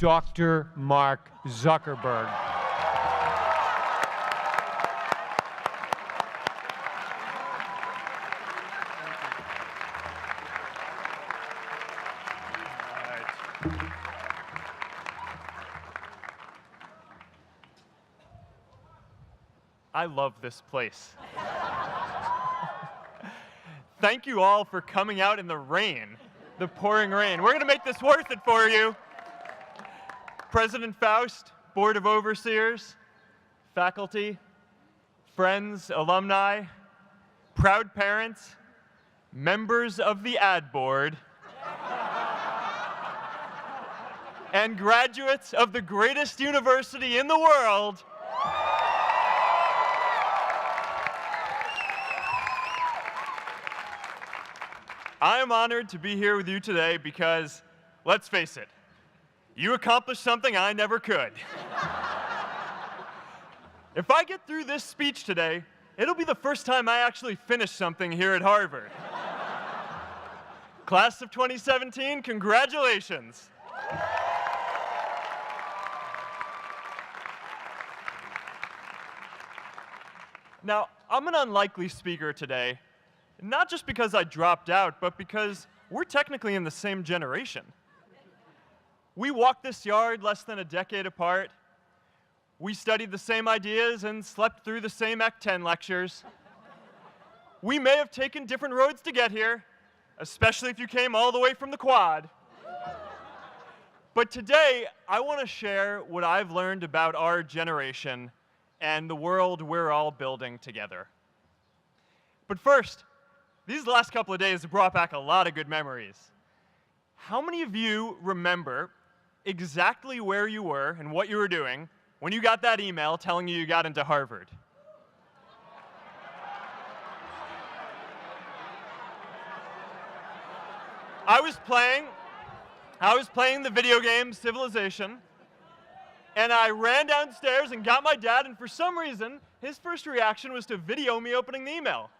Dr. Mark Zuckerberg. I love this place. Thank you all for coming out in the rain, the pouring rain. We're going to make this worth it for you. President Faust, Board of Overseers, faculty, friends, alumni, proud parents, members of the ad board, and graduates of the greatest university in the world. I am honored to be here with you today because, let's face it, you accomplished something I never could. If I get through this speech today, it'll be the first time I actually finish something here at Harvard. Class of 2017, congratulations. Now, I'm an unlikely speaker today, not just because I dropped out, but because we're technically in the same generation. We walked this yard less than a decade apart. We studied the same ideas and slept through the same Act 10 lectures. We may have taken different roads to get here, especially if you came all the way from the Quad. But today, I want to share what I've learned about our generation and the world we're all building together. But first, these last couple of days have brought back a lot of good memories. How many of you remember exactly where you were and what you were doing when you got that email telling you got into Harvard? I was playing the video game Civilization, and I ran downstairs and got my dad, and for some reason, his first reaction was to video me opening the email.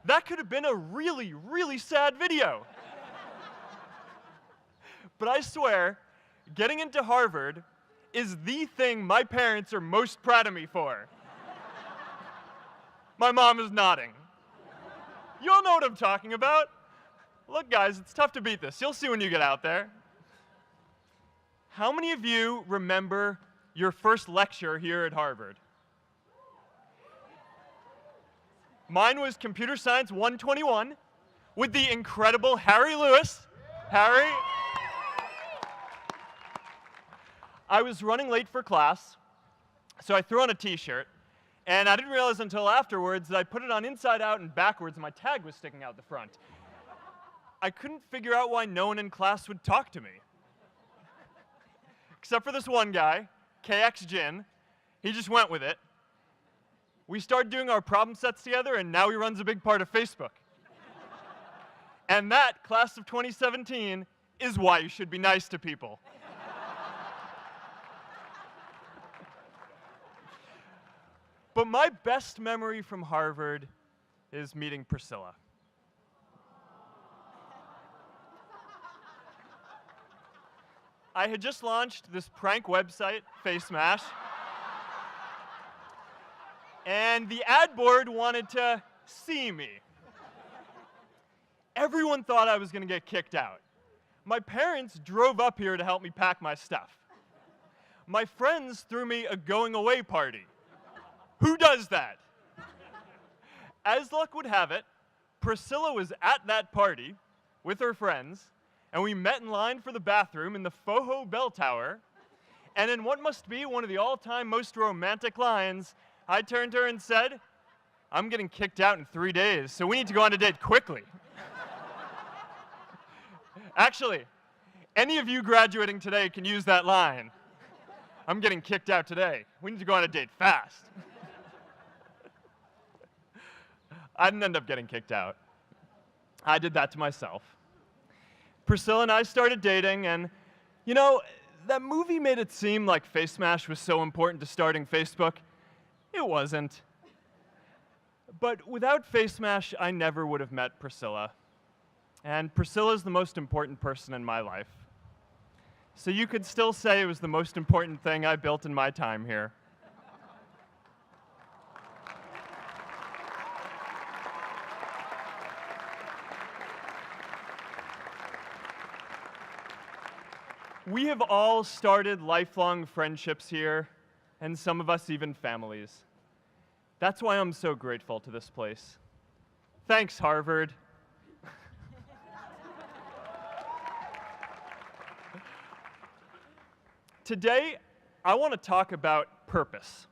That could have been a really, really sad video. But I swear, getting into Harvard is the thing my parents are most proud of me for. My mom is nodding. You all know what I'm talking about. Look, guys, it's tough to beat this. You'll see when you get out there. How many of you remember your first lecture here at Harvard? Mine was Computer Science 121 with the incredible Harry Lewis. Harry. I was running late for class, so I threw on a t-shirt, and I didn't realize until afterwards that I put it on inside out and backwards, and my tag was sticking out the front. I couldn't figure out why no one in class would talk to me. Except for this one guy, KX Jin. He just went with it. We started doing our problem sets together, and now he runs a big part of Facebook. And that, class of 2017, is why you should be nice to people. But my best memory from Harvard is meeting Priscilla. I had just launched this prank website, Face Mash. And the ad board wanted to see me. Everyone thought I was going to get kicked out. My parents drove up here to help me pack my stuff. My friends threw me a going-away party. Who does that? As luck would have it, Priscilla was at that party with her friends, and we met in line for the bathroom in the Foho Bell Tower, and in what must be one of the all-time most romantic lines, I turned to her and said, "I'm getting kicked out in 3 days, so we need to go on a date quickly." Actually, any of you graduating today can use that line. "I'm getting kicked out today. We need to go on a date fast." I didn't end up getting kicked out. I did that to myself. Priscilla and I started dating, and, you know, that movie made it seem like Face Mash was so important to starting Facebook. It wasn't. But without Face Mash, I never would have met Priscilla. And Priscilla's the most important person in my life. So you could still say it was the most important thing I built in my time here. We have all started lifelong friendships here, and some of us even families. That's why I'm so grateful to this place. Thanks, Harvard. Today, I want to talk about purpose.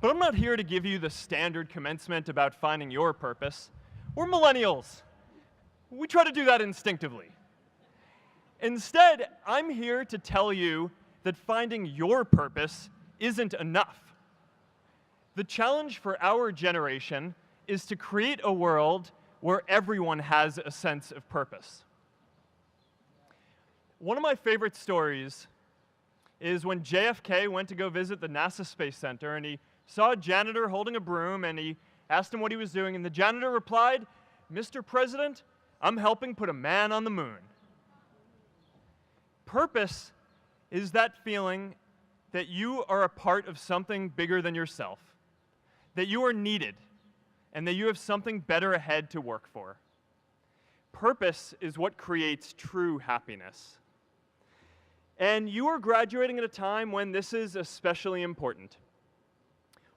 But I'm not here to give you the standard commencement about finding your purpose. We're millennials. We try to do that instinctively. Instead, I'm here to tell you that finding your purpose isn't enough. The challenge for our generation is to create a world where everyone has a sense of purpose. One of my favorite stories is when JFK went to go visit the NASA Space Center, and he saw a janitor holding a broom, and he asked him what he was doing, and the janitor replied, "Mr. President, I'm helping put a man on the moon." Purpose is that feeling that you are a part of something bigger than yourself, that you are needed, and that you have something better ahead to work for. Purpose is what creates true happiness. And you are graduating at a time when this is especially important.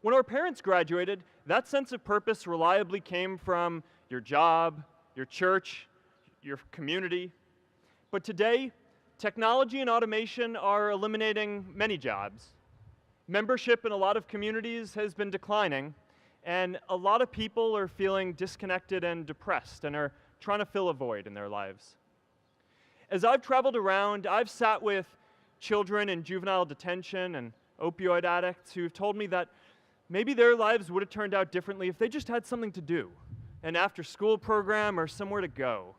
When our parents graduated, that sense of purpose reliably came from your job, your church, your community. But today, technology and automation are eliminating many jobs. Membership in a lot of communities has been declining, and a lot of people are feeling disconnected and depressed and are trying to fill a void in their lives. As I've traveled around, I've sat with children in juvenile detention and opioid addicts who've told me that maybe their lives would have turned out differently if they just had something to do, an after-school program or somewhere to go.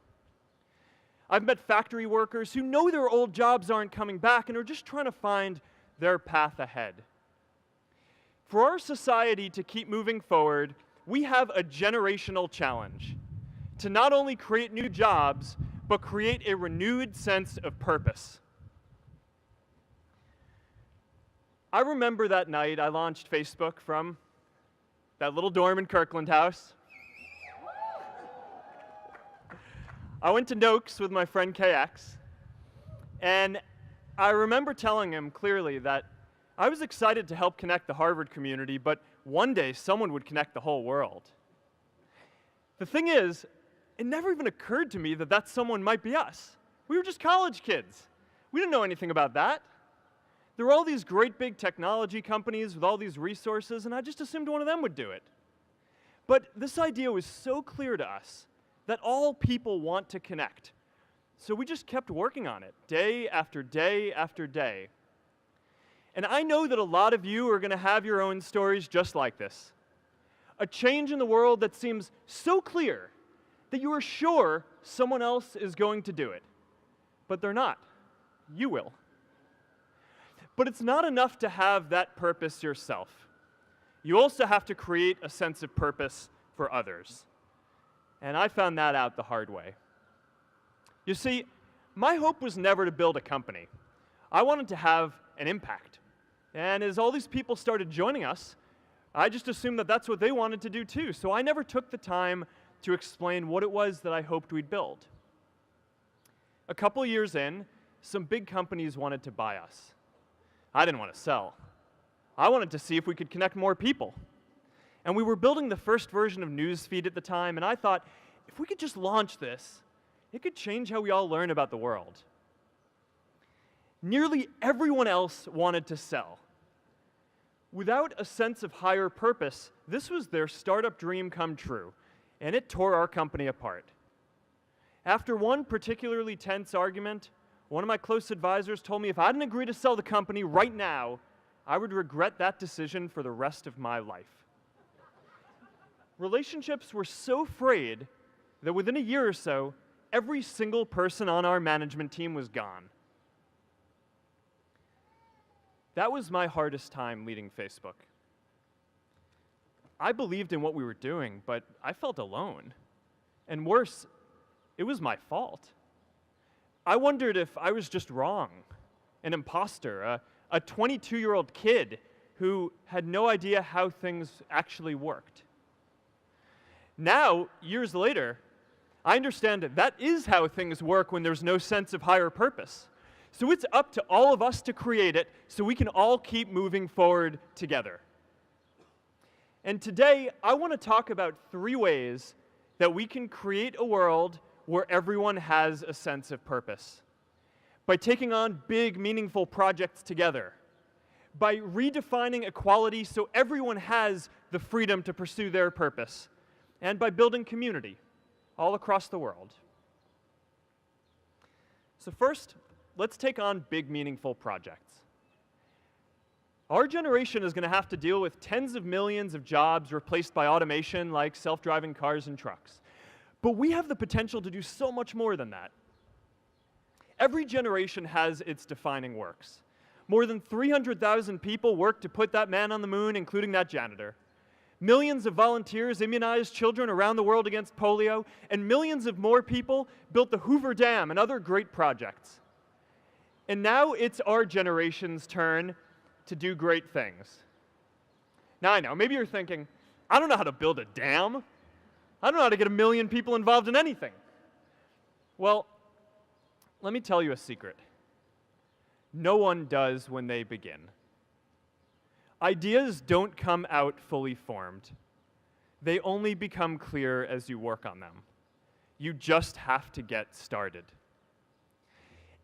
I've met factory workers who know their old jobs aren't coming back and are just trying to find their path ahead. For our society to keep moving forward, we have a generational challenge to not only create new jobs, but create a renewed sense of purpose. I remember that night I launched Facebook from that little dorm in Kirkland House. I went to Noakes with my friend KX, and I remember telling him clearly that I was excited to help connect the Harvard community, but one day someone would connect the whole world. The thing is, it never even occurred to me that that someone might be us. We were just college kids. We didn't know anything about that. There were all these great big technology companies with all these resources, and I just assumed one of them would do it. But this idea was so clear to us that all people want to connect. So we just kept working on it, day after day after day. And I know that a lot of you are going to have your own stories just like this. A change in the world that seems so clear that you are sure someone else is going to do it. But they're not. You will. But it's not enough to have that purpose yourself. You also have to create a sense of purpose for others. And I found that out the hard way. You see, my hope was never to build a company. I wanted to have an impact. And as all these people started joining us, I just assumed that that's what they wanted to do too. So I never took the time to explain what it was that I hoped we'd build. A couple years in, some big companies wanted to buy us. I didn't want to sell. I wanted to see if we could connect more people. And we were building the first version of Newsfeed at the time, and I thought, if we could just launch this, it could change how we all learn about the world. Nearly everyone else wanted to sell. Without a sense of higher purpose, this was their startup dream come true, and it tore our company apart. After one particularly tense argument, one of my close advisors told me if I didn't agree to sell the company right now, I would regret that decision for the rest of my life. Relationships were so frayed that within a year or so, every single person on our management team was gone. That was my hardest time leading Facebook. I believed in what we were doing, but I felt alone. And worse, it was my fault. I wondered if I was just wrong, an imposter, a 22-year-old kid who had no idea how things actually worked. Now, years later, I understand that is how things work when there's no sense of higher purpose. So it's up to all of us to create it so we can all keep moving forward together. And today, I want to talk about 3 ways that we can create a world where everyone has a sense of purpose. By taking on big, meaningful projects together. By redefining equality so everyone has the freedom to pursue their purpose. And by building community all across the world. So first, let's take on big, meaningful projects. Our generation is going to have to deal with tens of millions of jobs replaced by automation like self-driving cars and trucks. But we have the potential to do so much more than that. Every generation has its defining works. More than 300,000 people worked to put that man on the moon, including that janitor. Millions of volunteers immunized children around the world against polio, and millions of more people built the Hoover Dam and other great projects. And now it's our generation's turn to do great things. Now I know, maybe you're thinking, I don't know how to build a dam. I don't know how to get 1 million people involved in anything. Well, let me tell you a secret. No one does when they begin. Ideas don't come out fully formed. They only become clear as you work on them. You just have to get started.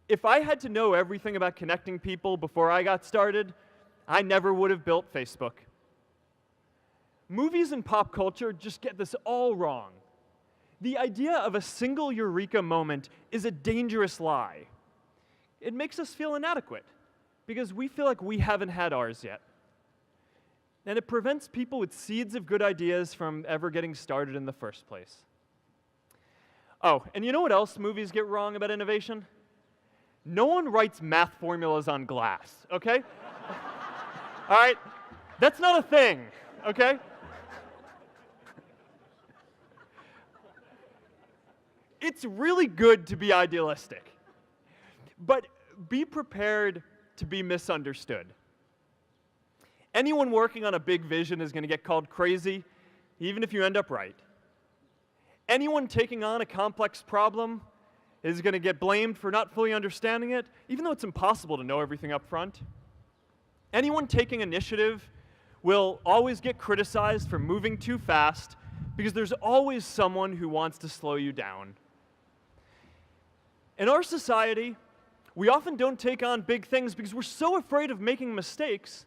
If I had to know everything about connecting people before I got started, I never would have built Facebook. Movies and pop culture just get this all wrong. The idea of a single eureka moment is a dangerous lie. It makes us feel inadequate because we feel like we haven't had ours yet. And it prevents people with seeds of good ideas from ever getting started in the first place. Oh, and you know what else movies get wrong about innovation? No one writes math formulas on glass, okay? All right? That's not a thing, okay? It's really good to be idealistic, but be prepared to be misunderstood. Anyone working on a big vision is going to get called crazy, even if you end up right. Anyone taking on a complex problem is going to get blamed for not fully understanding it, even though it's impossible to know everything up front. Anyone taking initiative will always get criticized for moving too fast because there's always someone who wants to slow you down. In our society, we often don't take on big things because we're so afraid of making mistakes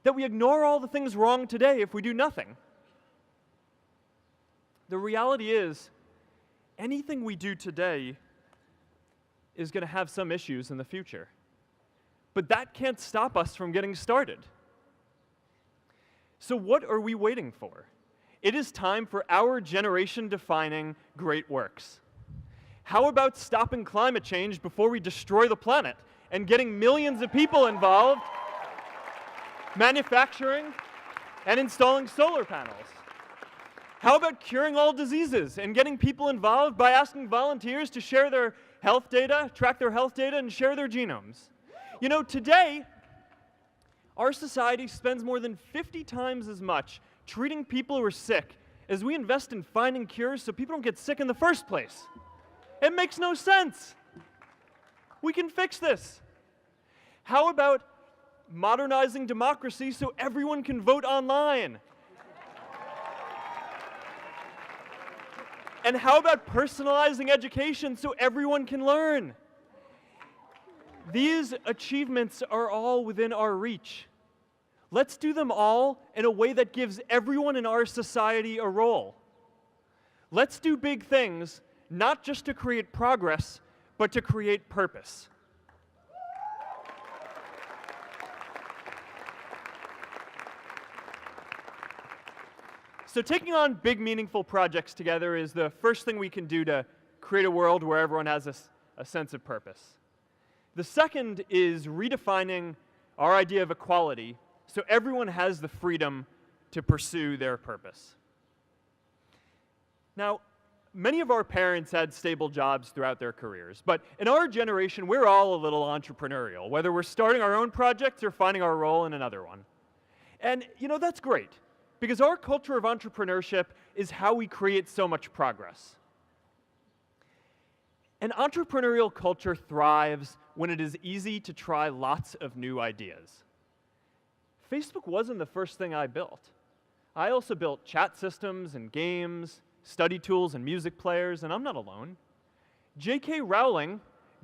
that we ignore all the things wrong today if we do nothing. The reality is, anything we do today is going to have some issues in the future. But that can't stop us from getting started. So what are we waiting for? It is time for our generation-defining great works. How about stopping climate change before we destroy the planet and getting millions of people involved, manufacturing and installing solar panels? How about curing all diseases and getting people involved by asking volunteers to share their health data, track their health data, and share their genomes? You know, today, our society spends more than 50 times as much treating people who are sick as we invest in finding cures so people don't get sick in the first place. It makes no sense. We can fix this. How about modernizing democracy so everyone can vote online? And how about personalizing education so everyone can learn? These achievements are all within our reach. Let's do them all in a way that gives everyone in our society a role. Let's do big things, not just to create progress, but to create purpose. So taking on big, meaningful projects together is the first thing we can do to create a world where everyone has a sense of purpose. The second is redefining our idea of equality so everyone has the freedom to pursue their purpose. Now, many of our parents had stable jobs throughout their careers, but in our generation, we're all a little entrepreneurial, whether we're starting our own projects or finding our role in another one. And, that's great, because our culture of entrepreneurship is how we create so much progress. An entrepreneurial culture thrives when it is easy to try lots of new ideas. Facebook wasn't the first thing I built. I also built chat systems and games, study tools and music players, and I'm not alone. J.K. Rowling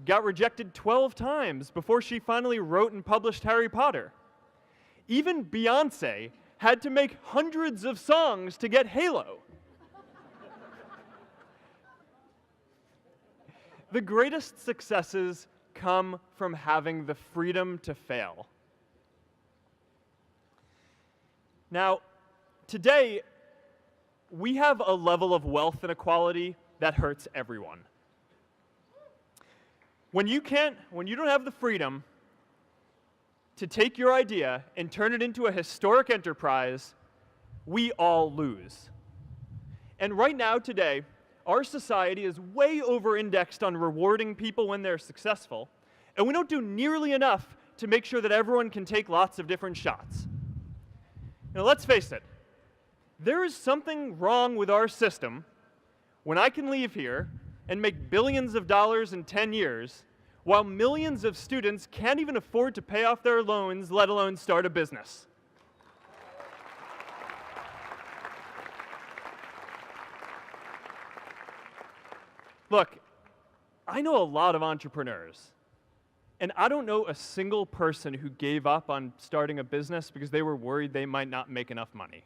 got rejected 12 times before she finally wrote and published Harry Potter. Even Beyoncé had to make hundreds of songs to get Halo. The greatest successes come from having the freedom to fail. Now, today, we have a level of wealth inequality that hurts everyone. When you don't have the freedom to take your idea and turn it into a historic enterprise, we all lose. And right now, today, our society is way over-indexed on rewarding people when they're successful, and we don't do nearly enough to make sure that everyone can take lots of different shots. Now, let's face it. There is something wrong with our system when I can leave here and make billions of dollars in 10 years, while millions of students can't even afford to pay off their loans, let alone start a business. Look, I know a lot of entrepreneurs, and I don't know a single person who gave up on starting a business because they were worried they might not make enough money.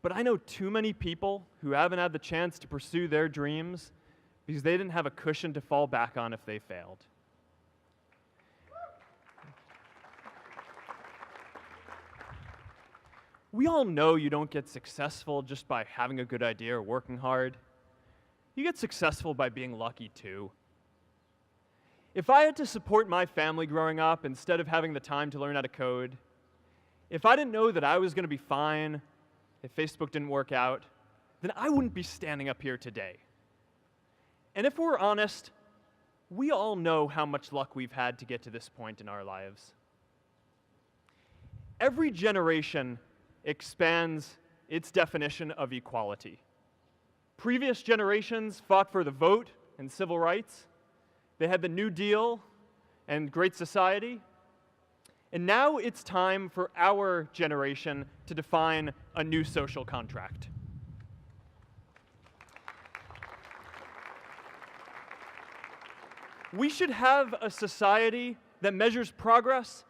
But I know too many people who haven't had the chance to pursue their dreams because they didn't have a cushion to fall back on if they failed. We all know you don't get successful just by having a good idea or working hard. You get successful by being lucky too. If I had to support my family growing up instead of having the time to learn how to code, if I didn't know that I was going to be fine if Facebook didn't work out, then I wouldn't be standing up here today. And if we're honest, we all know how much luck we've had to get to this point in our lives. Every generation expands its definition of equality. Previous generations fought for the vote and civil rights. They had the New Deal and Great Society. And now it's time for our generation to define a new social contract. We should have a society that measures progress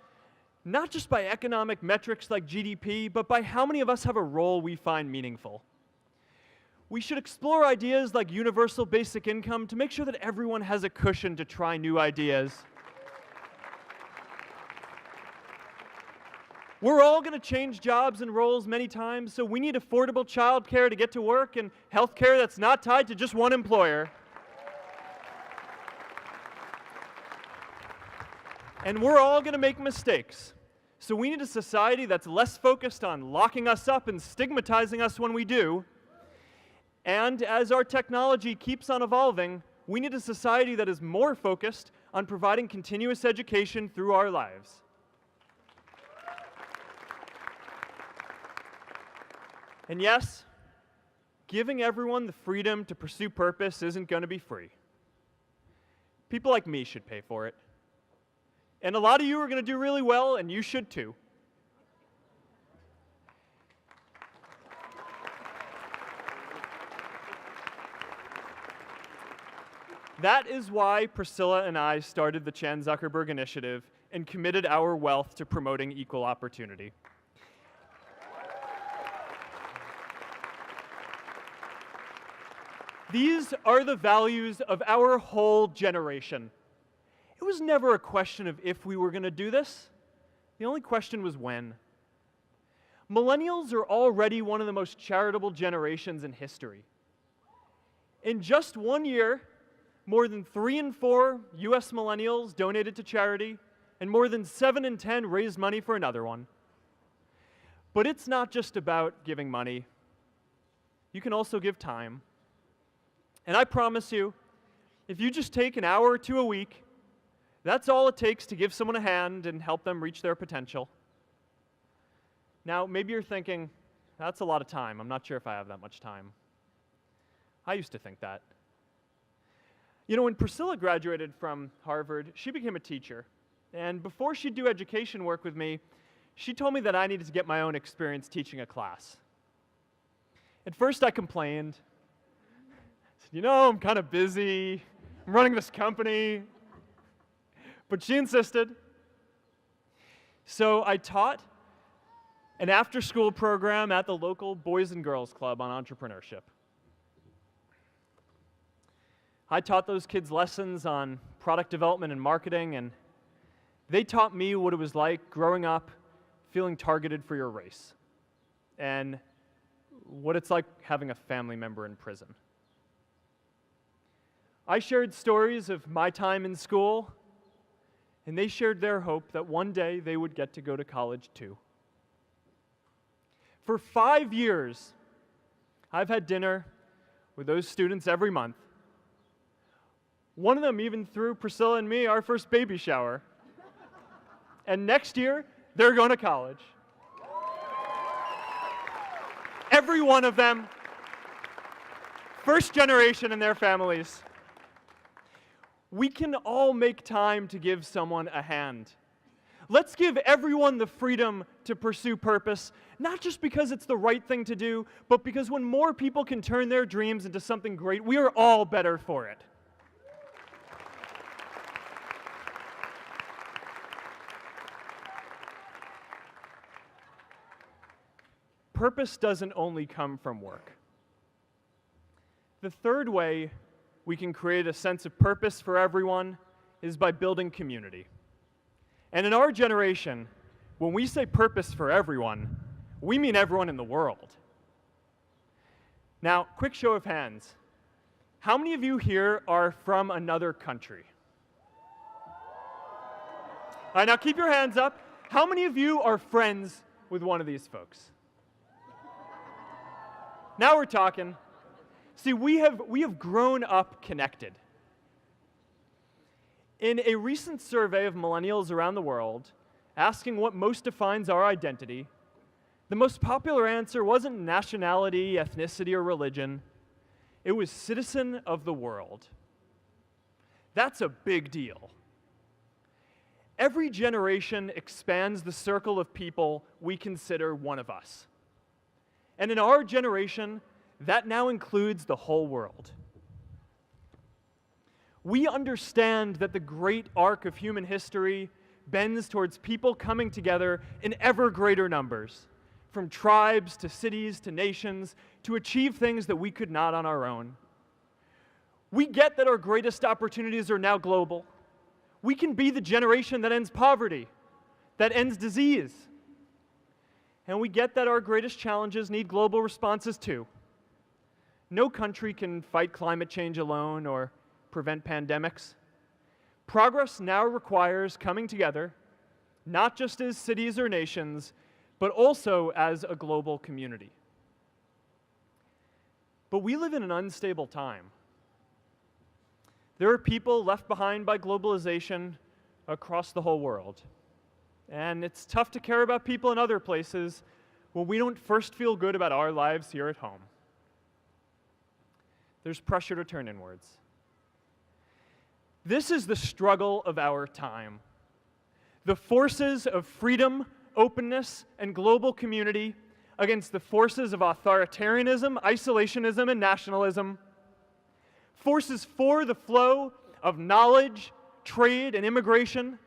not just by economic metrics like GDP, but by how many of us have a role we find meaningful. We should explore ideas like universal basic income to make sure that everyone has a cushion to try new ideas. We're all going to change jobs and roles many times, so we need affordable childcare to get to work and healthcare that's not tied to just one employer. And we're all going to make mistakes. So we need a society that's less focused on locking us up and stigmatizing us when we do. And as our technology keeps on evolving, we need a society that is more focused on providing continuous education through our lives. And yes, giving everyone the freedom to pursue purpose isn't going to be free. People like me should pay for it. And a lot of you are going to do really well, and you should too. That is why Priscilla and I started the Chan Zuckerberg Initiative and committed our wealth to promoting equal opportunity. These are the values of our whole generation. It was never a question of if we were going to do this. The only question was when. Millennials are already one of the most charitable generations in history. In just 1 year, more than 3 in 4 US millennials donated to charity, and more than 7 in 10 raised money for another one. But it's not just about giving money. You can also give time. And I promise you, if you just take an hour or two a week, that's all it takes to give someone a hand and help them reach their potential. Now, maybe you're thinking, that's a lot of time. I'm not sure if I have that much time. I used to think that. You know, when Priscilla graduated from Harvard, she became a teacher. And before she'd do education work with me, she told me that I needed to get my own experience teaching a class. At first, I complained. I said, you know, I'm kind of busy. I'm running this company. But she insisted. So I taught an after-school program at the local Boys and Girls Club on entrepreneurship. I taught those kids lessons on product development and marketing, and they taught me what it was like growing up feeling targeted for your race, and what it's like having a family member in prison. I shared stories of my time in school, and they shared their hope that one day they would get to go to college too. For 5 years, I've had dinner with those students every month. One of them even threw Priscilla and me our first baby shower. And next year, they're going to college. Every one of them, first generation in their families. We can all make time to give someone a hand. Let's give everyone the freedom to pursue purpose, not just because it's the right thing to do, but because when more people can turn their dreams into something great, we are all better for it. Purpose doesn't only come from work. The third way we can create a sense of purpose for everyone is by building community. And in our generation, when we say purpose for everyone, we mean everyone in the world. Now, quick show of hands. How many of you here are from another country? All right, now keep your hands up. How many of you are friends with one of these folks? Now we're talking. See, we have grown up connected. In a recent survey of millennials around the world, asking what most defines our identity, the most popular answer wasn't nationality, ethnicity, or religion. It was citizen of the world. That's a big deal. Every generation expands the circle of people we consider one of us. And in our generation, that now includes the whole world. We understand that the great arc of human history bends towards people coming together in ever greater numbers, from tribes to cities to nations, to achieve things that we could not on our own. We get that our greatest opportunities are now global. We can be the generation that ends poverty, that ends disease. And we get that our greatest challenges need global responses too. No country can fight climate change alone or prevent pandemics. Progress now requires coming together, not just as cities or nations, but also as a global community. But we live in an unstable time. There are people left behind by globalization across the whole world. And it's tough to care about people in other places when we don't first feel good about our lives here at home. There's pressure to turn inwards. This is the struggle of our time. The forces of freedom, openness, and global community against the forces of authoritarianism, isolationism, and nationalism. Forces for the flow of knowledge, trade, and immigration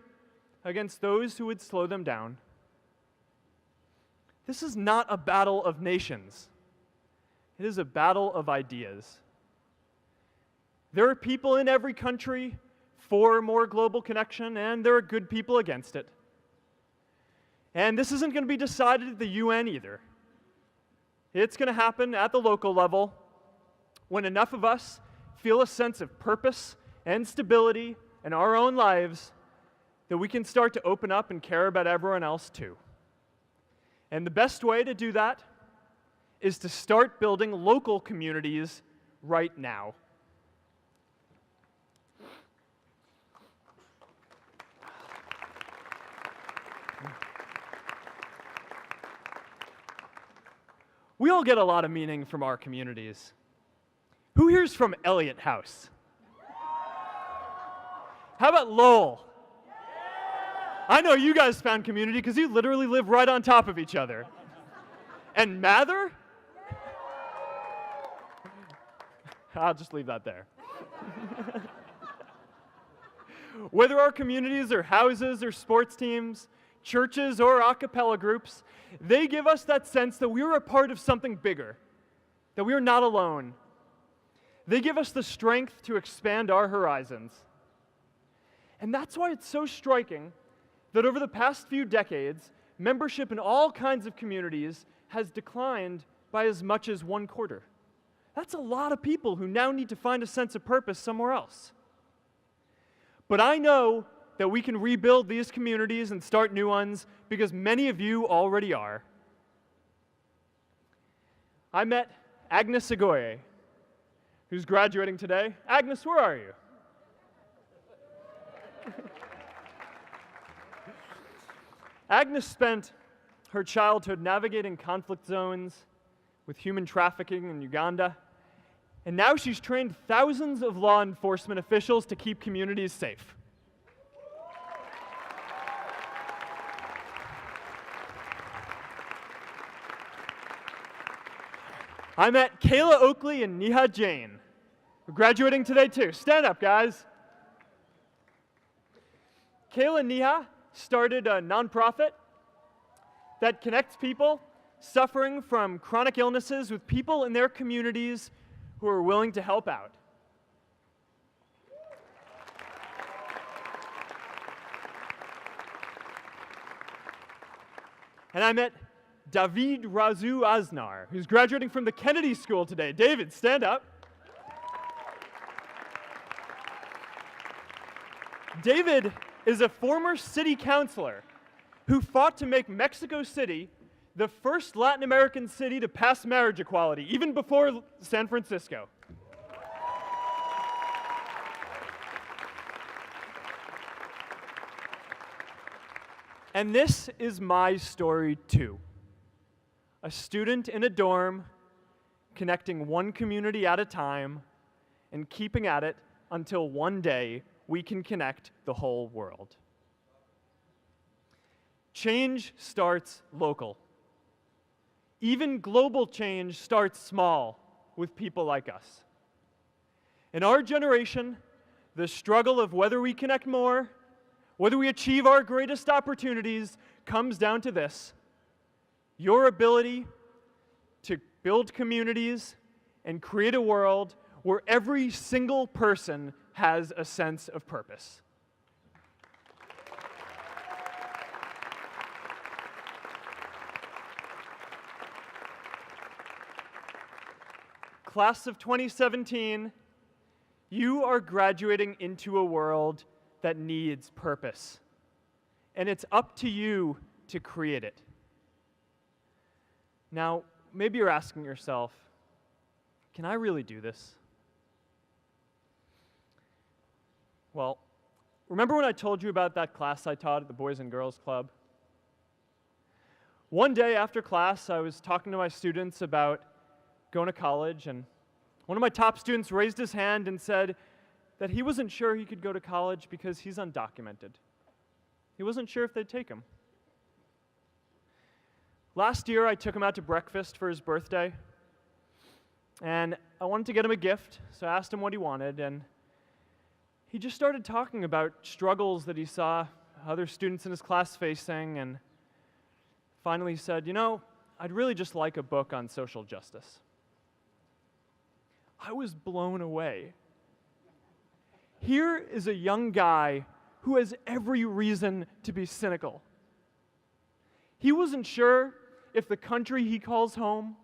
against those who would slow them down. This is not a battle of nations. It is a battle of ideas. There are people in every country for more global connection, and there are good people against it. And this isn't going to be decided at the UN either. It's going to happen at the local level when enough of us feel a sense of purpose and stability in our own lives that we can start to open up and care about everyone else too. And the best way to do that is to start building local communities right now. We all get a lot of meaning from our communities. Who here's from Elliott House? How about Lowell? I know you guys found community because you literally live right on top of each other. And Mather? I'll just leave that there. Whether our communities are houses or sports teams, churches or a cappella groups, they give us that sense that we are a part of something bigger, that we are not alone. They give us the strength to expand our horizons. And that's why it's so striking that over the past few decades, membership in all kinds of communities has declined by as much as 1/4. That's a lot of people who now need to find a sense of purpose somewhere else. But I know that we can rebuild these communities and start new ones because many of you already are. I met Agnes Agoye, who's graduating today. Agnes, where are you? Agnes spent her childhood navigating conflict zones with human trafficking in Uganda, and now she's trained thousands of law enforcement officials to keep communities safe. I met Kayla Oakley and Neha Jain. We're graduating today too. Stand up, guys. Kayla and Neha started a nonprofit that connects people suffering from chronic illnesses with people in their communities who are willing to help out. And I met David Razu Aznar, who's graduating from the Kennedy School today. David, stand up. David is a former city councilor who fought to make Mexico City the first Latin American city to pass marriage equality, even before San Francisco. And this is my story too. A student in a dorm, connecting one community at a time and keeping at it until one day we can connect the whole world. Change starts local. Even global change starts small with people like us. In our generation, the struggle of whether we connect more, whether we achieve our greatest opportunities, comes down to this: your ability to build communities and create a world where every single person has a sense of purpose. Class of 2017, you are graduating into a world that needs purpose. And it's up to you to create it. Now, maybe you're asking yourself, can I really do this? Well, remember when I told you about that class I taught at the Boys and Girls Club? One day after class, I was talking to my students about going to college, and one of my top students raised his hand and said that he wasn't sure he could go to college because he's undocumented. He wasn't sure if they'd take him. Last year, I took him out to breakfast for his birthday, and I wanted to get him a gift, so I asked him what he wanted, and he just started talking about struggles that he saw other students in his class facing, and finally he said, I'd really just like a book on social justice. I was blown away. Here is a young guy who has every reason to be cynical. He wasn't sure if the country he calls home,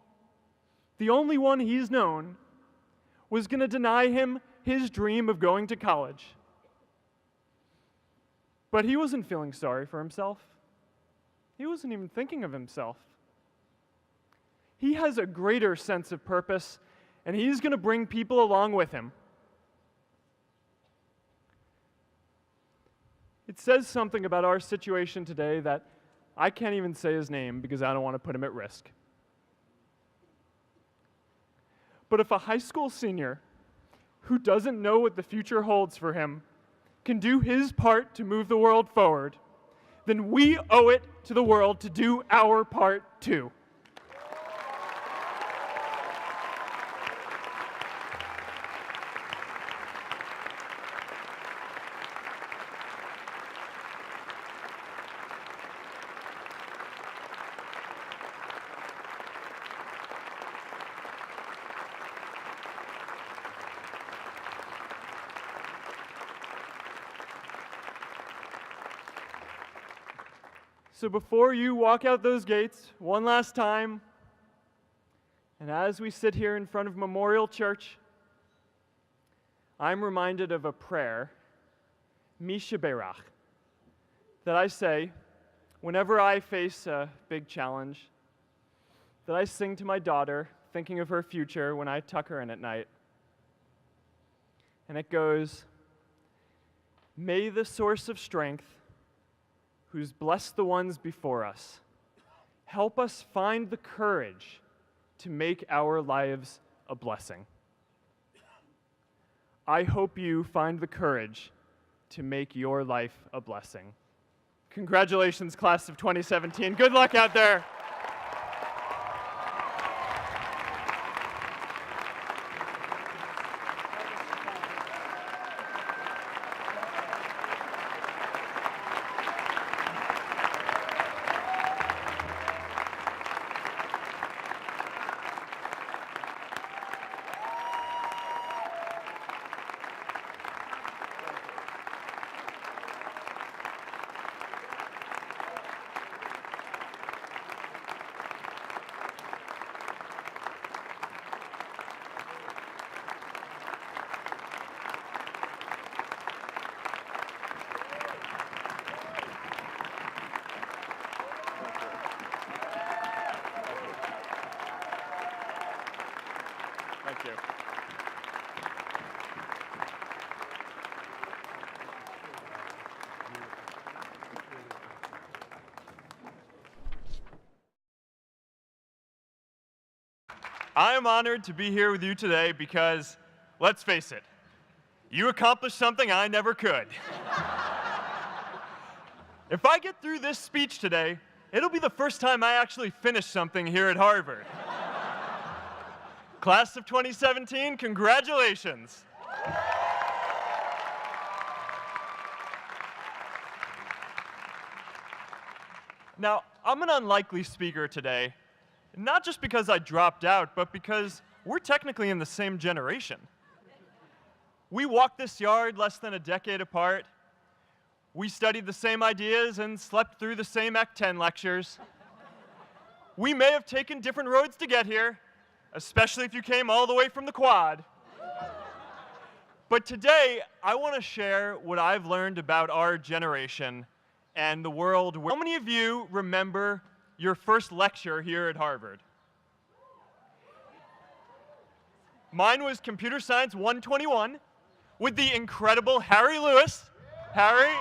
the only one he's known, was going to deny him his dream of going to college. But he wasn't feeling sorry for himself. He wasn't even thinking of himself. He has a greater sense of purpose, and he's going to bring people along with him. It says something about our situation today that I can't even say his name because I don't want to put him at risk. But if a high school senior who doesn't know what the future holds for him can do his part to move the world forward, then we owe it to the world to do our part too. So before you walk out those gates one last time, and as we sit here in front of Memorial Church, I'm reminded of a prayer, Misha Berach, that I say whenever I face a big challenge, that I sing to my daughter, thinking of her future when I tuck her in at night. And it goes, "May the source of strength, who's blessed the ones before us, help us find the courage to make our lives a blessing." I hope you find the courage to make your life a blessing. Congratulations, class of 2017. Good luck out there. Thank you. I am honored to be here with you today because, let's face it, you accomplished something I never could. If I get through this speech today, it'll be the first time I actually finish something here at Harvard. Class of 2017, congratulations. Now, I'm an unlikely speaker today, not just because I dropped out, but because we're technically in the same generation. We walked this yard less than a decade apart. We studied the same ideas and slept through the same Act 10 lectures. We may have taken different roads to get here, especially if you came all the way from the quad. But today, I want to share what I've learned about our generation and the world. How many of you remember your first lecture here at Harvard? Mine was Computer Science 121 with the incredible Harry Lewis. Harry.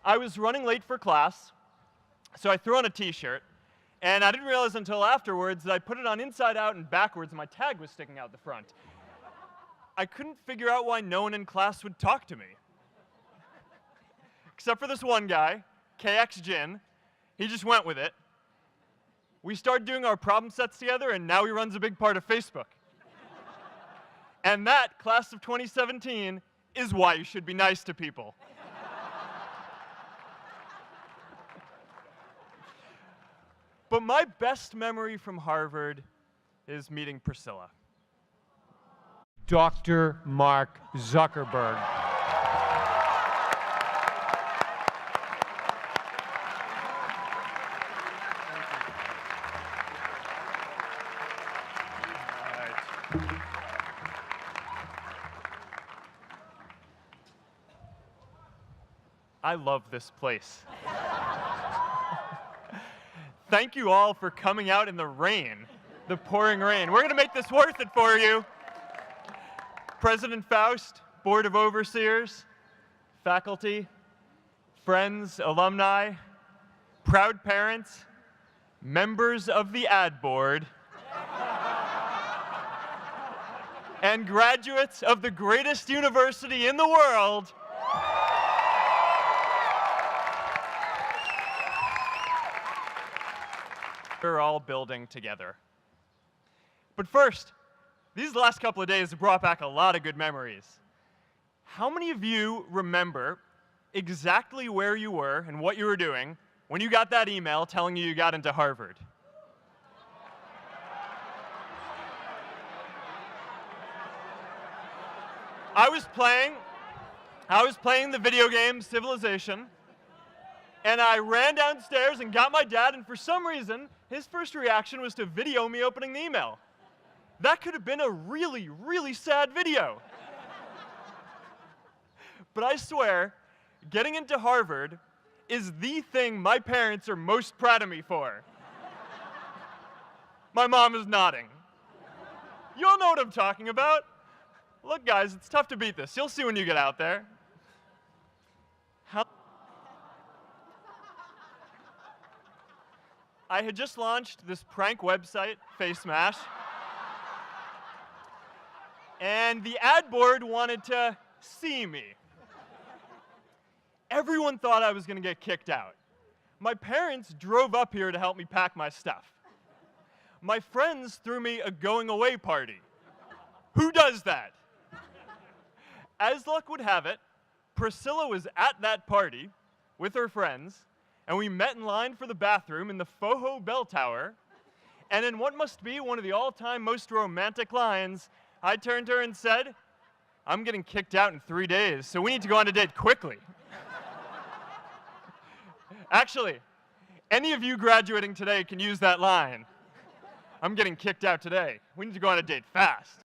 I was running late for class, so I threw on a t-shirt. And I didn't realize until afterwards that I put it on inside out and backwards and my tag was sticking out the front. I couldn't figure out why no one in class would talk to me. Except for this one guy, KX Jin. He just went with it. We started doing our problem sets together and now he runs a big part of Facebook. And that, class of 2017, is why you should be nice to people. But my best memory from Harvard is meeting Priscilla. Dr. Mark Zuckerberg. I love this place. Thank you all for coming out in the rain, the pouring rain. We're going to make this worth it for you. President Faust, Board of Overseers, faculty, friends, alumni, proud parents, members of the ad board, and graduates of the greatest university in the world, we're all building together. But first, these last couple of days have brought back a lot of good memories. How many of you remember exactly where you were and what you were doing when you got that email telling you got into Harvard? I was playing the video game Civilization, and I ran downstairs and got my dad, and for some reason, his first reaction was to video me opening the email. That could have been a really, really sad video. But I swear, getting into Harvard is the thing my parents are most proud of me for. My mom is nodding. You all know what I'm talking about. Look, guys, it's tough to beat this. You'll see when you get out there. I had just launched this prank website, Face Smash, and the ad board wanted to see me. Everyone thought I was going to get kicked out. My parents drove up here to help me pack my stuff. My friends threw me a going-away party. Who does that? As luck would have it, Priscilla was at that party with her friends, and we met in line for the bathroom in the Foho Bell Tower, and in what must be one of the all-time most romantic lines, I turned to her and said, "I'm getting kicked out in 3 days, so we need to go on a date quickly." Actually, any of you graduating today can use that line. "I'm getting kicked out today. We need to go on a date fast."